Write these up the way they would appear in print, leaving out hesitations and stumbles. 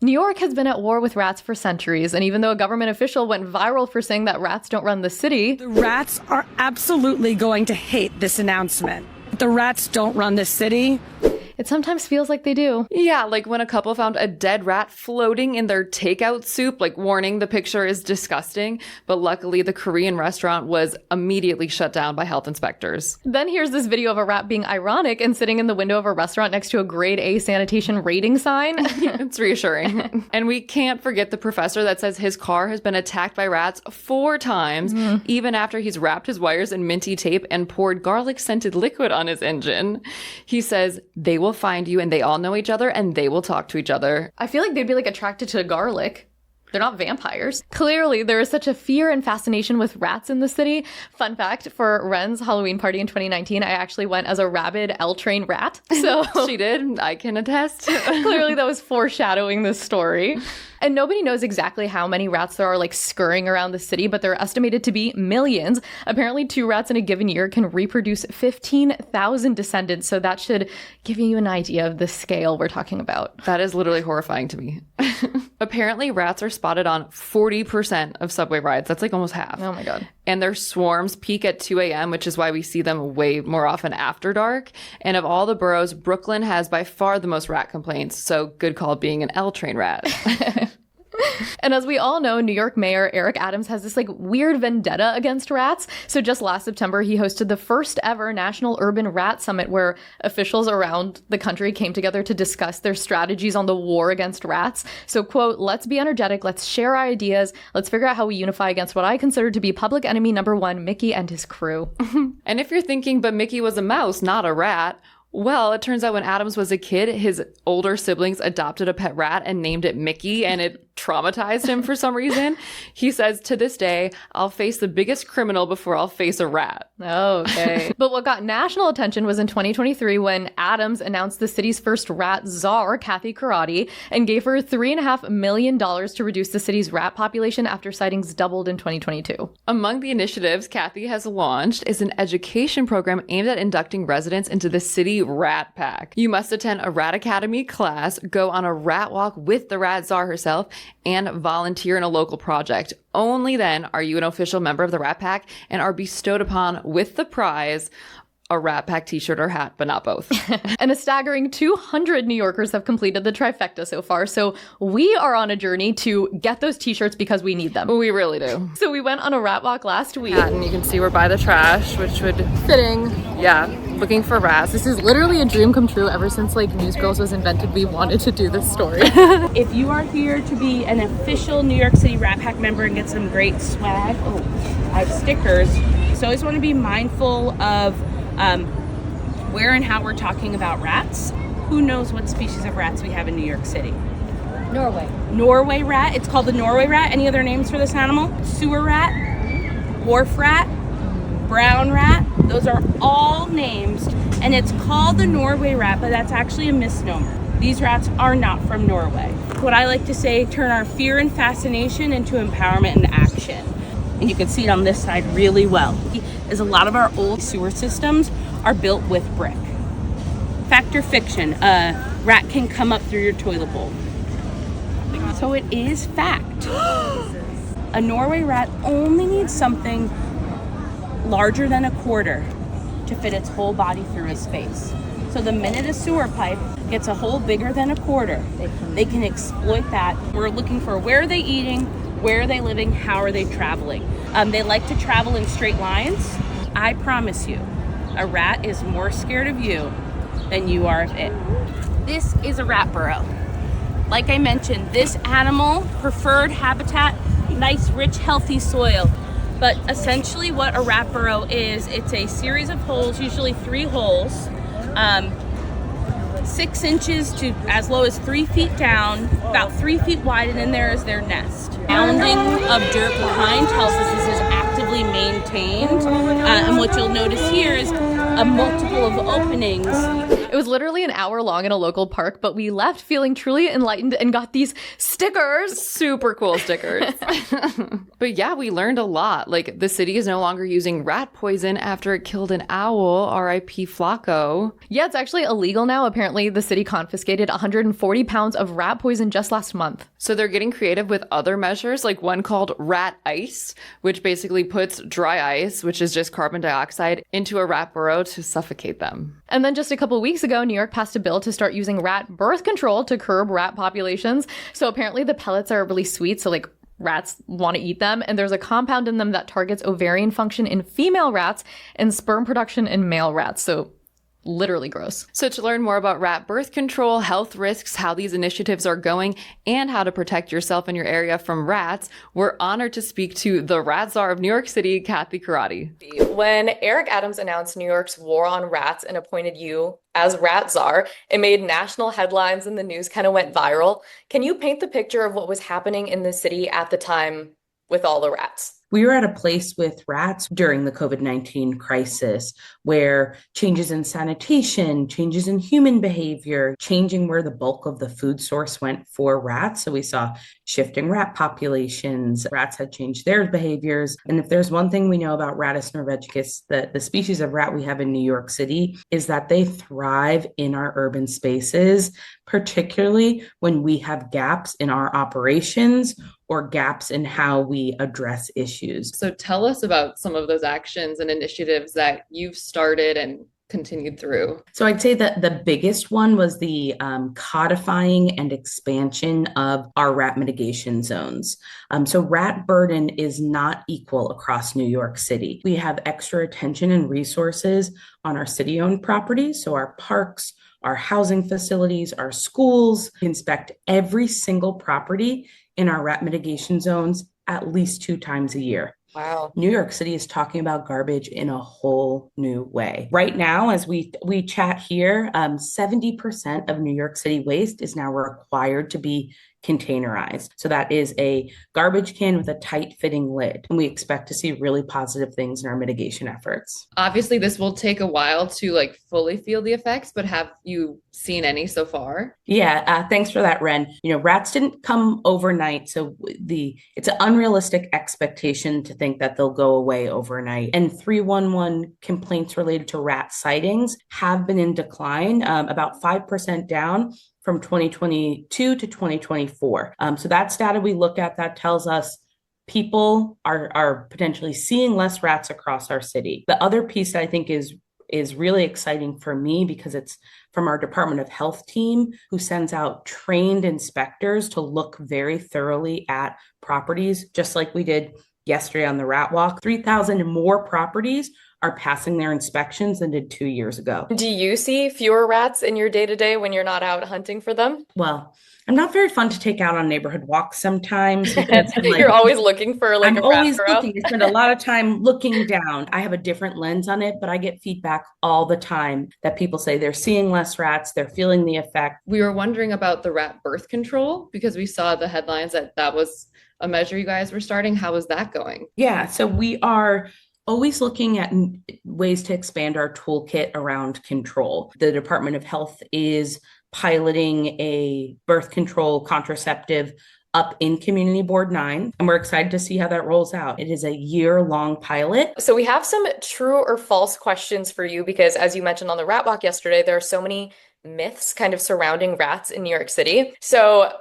New York has been at war with rats for centuries, and even though a government official went viral for saying that rats don't run the city, the rats are absolutely going to hate this announcement. The rats don't run this city. it sometimes feels like they do. Yeah, like when a couple found a dead rat floating in their takeout soup, like warning, the picture is disgusting, but luckily the Korean restaurant was immediately shut down by health inspectors. Then here's this video of a rat being ironic and sitting in the window of a restaurant next to a grade A sanitation rating sign. It's reassuring. And we can't forget the professor that says his car has been attacked by rats 4 times, even after he's wrapped his wires in minty tape and poured garlic-scented liquid on his engine. He says they will find you and they all know each other and they will talk to each other. I feel like they'd be like attracted to garlic. They're not vampires. Clearly, there is such a fear and fascination with rats in the city. Fun fact, for Wren's Halloween party in 2019, I actually went as a rabid L-train rat. So She did. I can attest. clearly that was foreshadowing this story. And nobody knows exactly how many rats there are like scurrying around the city, but they're estimated to be millions. Apparently 2 rats in a given year can reproduce 15,000 descendants. So that should give you an idea of the scale we're talking about. That is literally horrifying to me. Apparently rats are spotted on 40% of subway rides. That's like almost half. Oh my God. And their swarms peak at 2 a.m., which is why we see them way more often after dark. And of all the boroughs, Brooklyn has by far the most rat complaints. So good call being an L-train rat. And as we all know, New York Mayor Eric Adams has this like weird vendetta against rats. So just last September, he hosted the first ever National Urban Rat Summit where officials around the country came together to discuss their strategies on the war against rats. So quote, let's be energetic, let's share ideas, let's figure out how we unify against what I consider to be public enemy number 1, Mickey and his crew. And if you're thinking, but Mickey was a mouse, not a rat, well, it turns out when Adams was a kid, his older siblings adopted a pet rat and named it Mickey, and it traumatized him for some reason. He says, to this day, I'll face the biggest criminal before I'll face a rat. Okay. But what got national attention was in 2023 when Adams announced the city's first rat czar, Kathy Corradi, and gave her $3.5 million to reduce the city's rat population after sightings doubled in 2022. Among the initiatives Kathy has launched is an education program aimed at inducting residents into the city rat pack. You must attend a rat academy class, go on a rat walk with the rat czar herself, and volunteer in a local project. Only then are you an official member of the Rat Pack and are bestowed upon with the prize a Rat Pack t-shirt or hat, but not both. And a staggering 200 New Yorkers have completed the trifecta so far. So we are on a journey to get those t-shirts because we need them. We really do. So we went on a rat walk last week. Yeah, and you can see we're by the trash, which would Fitting. yeah, looking for rats. This is literally a dream come true. Ever since like Newsgirls was invented, we wanted to do this story. If you are here to be an official New York City Rat Pack member and get some great swag, I have stickers. So I always want to be mindful of where and how we're talking about rats. Who knows what species of rats we have in New York City? Norway rat. It's called the Norway rat. Any other names for this animal? Sewer rat, wharf rat, brown rat. Those are all names, and it's called the Norway rat, but that's actually a misnomer. These rats are not from Norway. What I like to say, turn our fear and fascination into empowerment and action. And you can see it on this side really well. Is a lot of our old sewer systems are built with brick. Fact or fiction, a rat can come up through your toilet bowl. So it is fact. A Norway rat only needs something larger than a quarter to fit its whole body through its space. So the minute a sewer pipe gets a hole bigger than a quarter, they can exploit that. We're looking for where are they eating, where are they living, how are they traveling. They like to travel in straight lines. I promise you, a rat is more scared of you than you are of it. This is a rat burrow. Like I mentioned, this animal preferred habitat, nice, rich, healthy soil. But essentially what a rat burrow is, it's a series of holes, usually 3 holes, 6 inches to as low as 3 feet down, about 3 feet wide, and in there is their nest. Mounding of dirt behind tells us this is actively maintained, and what you'll notice here is a multiple of openings It was literally an hour long in a local park, but we left feeling truly enlightened and got these stickers. Super cool stickers. But yeah, we learned a lot. Like, the city is no longer using rat poison after it killed an owl, R.I.P. Flacco. Yeah, it's actually illegal now. Apparently, the city confiscated 140 pounds of rat poison just last month. So they're getting creative with other measures, like one called rat ice, which basically puts dry ice, which is just carbon dioxide, into a rat burrow to suffocate them. And then just a couple weeks ago, New York passed a bill to start using rat birth control to curb rat populations. So apparently the pellets are really sweet, so like rats want to eat them. And there's a compound in them that targets ovarian function in female rats and sperm production in male rats. So literally gross. So to learn more about rat birth control, health risks, how these initiatives are going, and how to protect yourself and your area from rats, we're honored to speak to the Ratzar of New York City, Kathy Corradi. When Eric Adams announced New York's war on rats and appointed you as Ratzar, it made national headlines and the news kind of went viral. Can you paint the picture of what was happening in the city at the time with all the rats? We were at a place with rats during the COVID-19 crisis where changes in sanitation, changes in human behavior, changing where the bulk of the food source went for rats. So we saw shifting rat populations. Rats had changed their behaviors. And if there's one thing we know about Rattus norvegicus, the species of rat we have in New York City, is that they thrive in our urban spaces, particularly when we have gaps in our operations or gaps in how we address issues. So tell us about some of those actions and initiatives that you've started and continued through. So I'd say that the biggest one was the codifying and expansion of our rat mitigation zones. So rat burden is not equal across New York City. We have extra attention and resources on our city-owned properties, so our parks, our housing facilities, our schools. We inspect every single property in our rat mitigation zones at least 2 times a year. Wow. New York City is talking about garbage in a whole new way. Right now, as we chat here, 70% of New York City waste is now required to be containerized. So that is a garbage can with a tight fitting lid. And we expect to see really positive things in our mitigation efforts. Obviously, this will take a while to fully feel the effects, but have you seen any so far? Yeah, thanks for that, Wren. Rats didn't come overnight. So it's an unrealistic expectation to think that they'll go away overnight. And 311 complaints related to rat sightings have been in decline, about 5% down from 2022 to 2024. So that's data we look at that tells us people are potentially seeing less rats across our city. The other piece that I think is really exciting for me because it's from our Department of Health team who sends out trained inspectors to look very thoroughly at properties, just like we did yesterday on the rat walk. 3,000 more properties are passing their inspections than did 2 years ago. Do you see fewer rats in your day-to-day when you're not out hunting for them? Well, I'm not very fun to take out on neighborhood walks sometimes. Because you're always looking for I'm a always rat burrow. looking. I spend a lot of time looking down. I have a different lens on it, but I get feedback all the time that people say they're seeing less rats, they're feeling the effect. We were wondering about the rat birth control because we saw the headlines that was a measure you guys were starting. How is that going? Yeah, so we are always looking at ways to expand our toolkit around control. The Department of Health is piloting a birth control contraceptive up in Community Board 9, and we're excited to see how that rolls out. It is a year-long pilot. So we have some true or false questions for you because, as you mentioned on the Rat Walk yesterday, there are so many myths kind of surrounding rats in New York City. So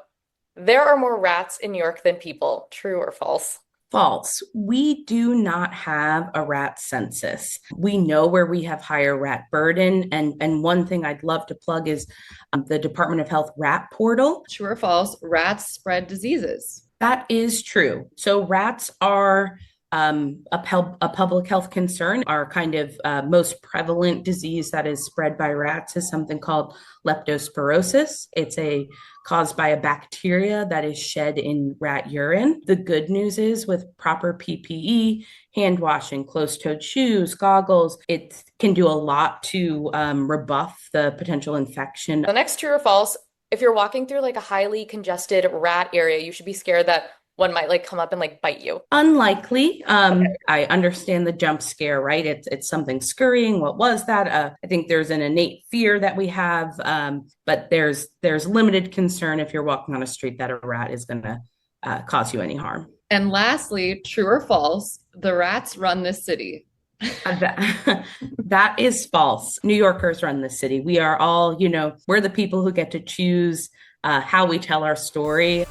there are more rats in New York than people. True or false? False. We do not have a rat census. We know where we have higher rat burden. And one thing I'd love to plug is the Department of Health rat portal. True or false, rats spread diseases? That is true. So rats are a public health concern. Our kind of most prevalent disease that is spread by rats is something called leptospirosis. It's caused by a bacteria that is shed in rat urine. The good news is with proper PPE, hand washing, closed-toed shoes, goggles, it can do a lot to rebuff the potential infection. The next true or false, if you're walking through a highly congested rat area, you should be scared that one might like come up and like bite you? Unlikely. I understand the jump scare, right? It's something scurrying. What was that? I think there's an innate fear that we have, but there's limited concern if you're walking on a street that a rat is going to cause you any harm. And lastly, true or false, the rats run this city. That is false. New Yorkers run this city. We are all, we're the people who get to choose how we tell our story.